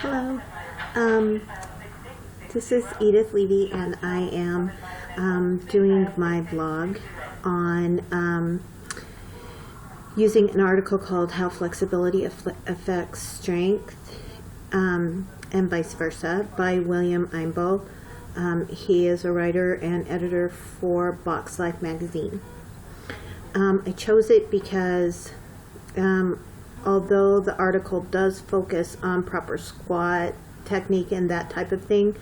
Hello, um, this is Edith Levy, and I am doing my vlog on using an article called How Flexibility Affects Strength and Vice Versa by William Imbo. He is a writer and editor for Box Life magazine. I chose it because although the article does focus on proper squat technique and that type of thing,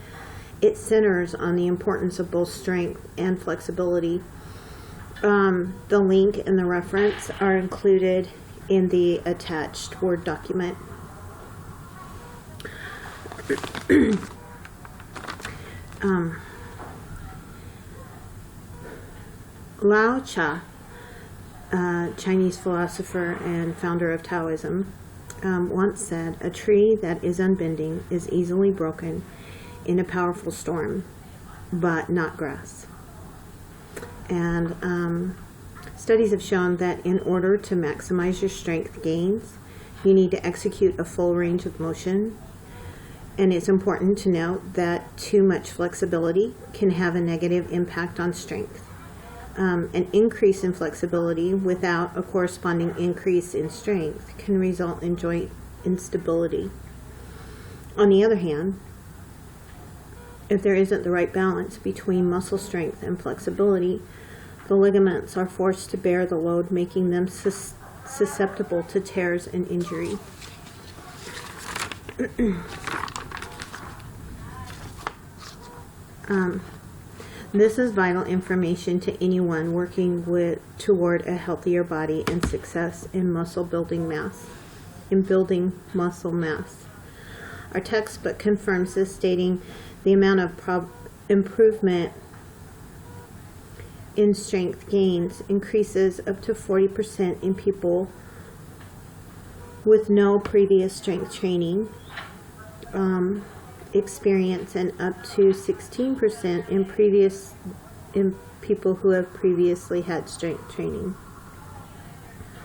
it centers on the importance of both strength and flexibility. The link and the reference are included in the attached Word document. Lao Tzu, Chinese philosopher and founder of Taoism, once said, "A tree that is unbending is easily broken in a powerful storm, but not grass." And studies have shown that in order to maximize your strength gains, you need to execute a full range of motion. And it's important to note that too much flexibility can have a negative impact on strength. An increase in flexibility without a corresponding increase in strength can result in joint instability. On the other hand, if there isn't the right balance between muscle strength and flexibility, the ligaments are forced to bear the load, making them susceptible to tears and injury. This is vital information to anyone working toward a healthier body and success in building muscle mass. Our textbook confirms this, stating the amount of improvement in strength gains increases up to 40% in people with no previous strength training experience, and up to 16% in people who have previously had strength training.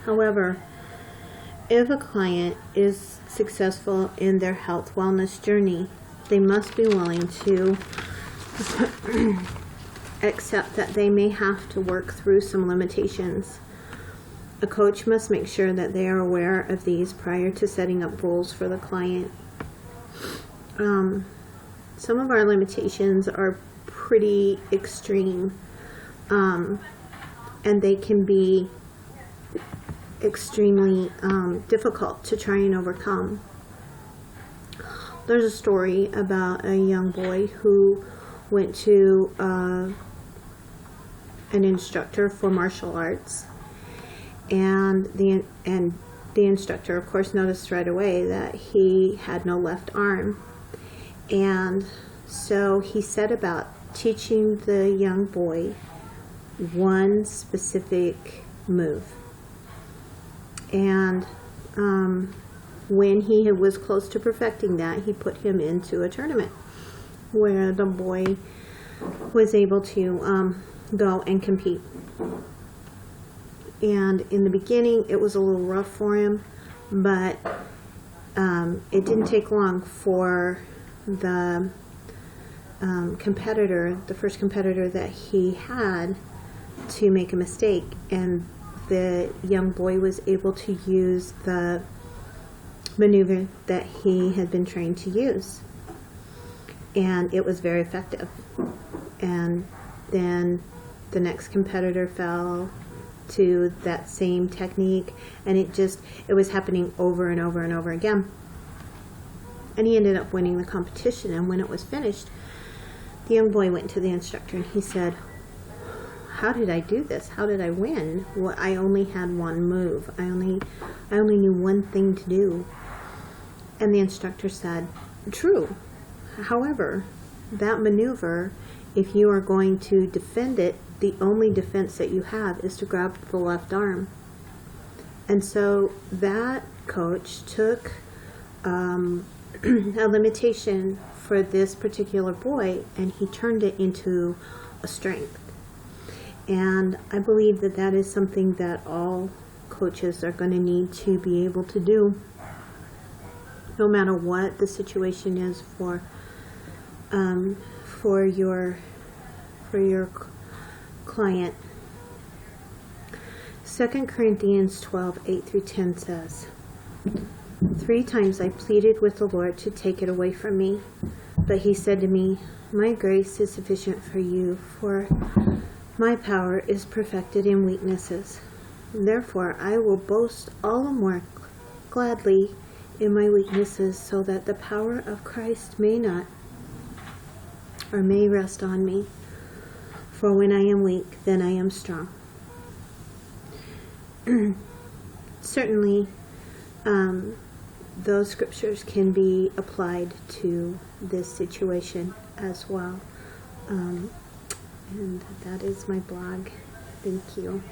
However, if a client is successful in their health wellness journey, they must be willing to accept that they may have to work through some limitations. A coach must make sure that they are aware of these prior to setting up goals for the client. Some of our limitations are pretty extreme, and they can be extremely difficult to try and overcome. There's a story about a young boy who went to an instructor for martial arts, and the instructor, of course, noticed right away that he had no left arm. And so he set about teaching the young boy one specific move. And when he was close to perfecting that, he put him into a tournament where the boy was able to go and compete. And in the beginning, it was a little rough for him, but it didn't take long for the first competitor that he had, to make a mistake, and the young boy was able to use the maneuver that he had been trained to use, and it was very effective. And then the next competitor fell to that same technique, and it was happening over and over and over again. And he ended up winning the competition. And when it was finished, the young boy went to the instructor and he said, "How did I do this? How did I win? Well, I only had one move. I only knew one thing to do." And the instructor said, "True. However, that maneuver, if you are going to defend it, the only defense that you have is to grab the left arm." And so that coach took a limitation for this particular boy, and he turned it into a strength. And I believe that that is something that all coaches are going to need to be able to do. no matter what the situation is for your client. 2 Corinthians 12:8-10 says, 3 times I pleaded with the Lord to take it away from me, but he said to me, my grace is sufficient for you, for my power is perfected in weaknesses. Therefore I will boast all the more gladly in my weaknesses, so that the power of Christ may rest on me. For when I am weak, then I am strong. Certainly, those scriptures can be applied to this situation as well. And that is my blog. Thank you.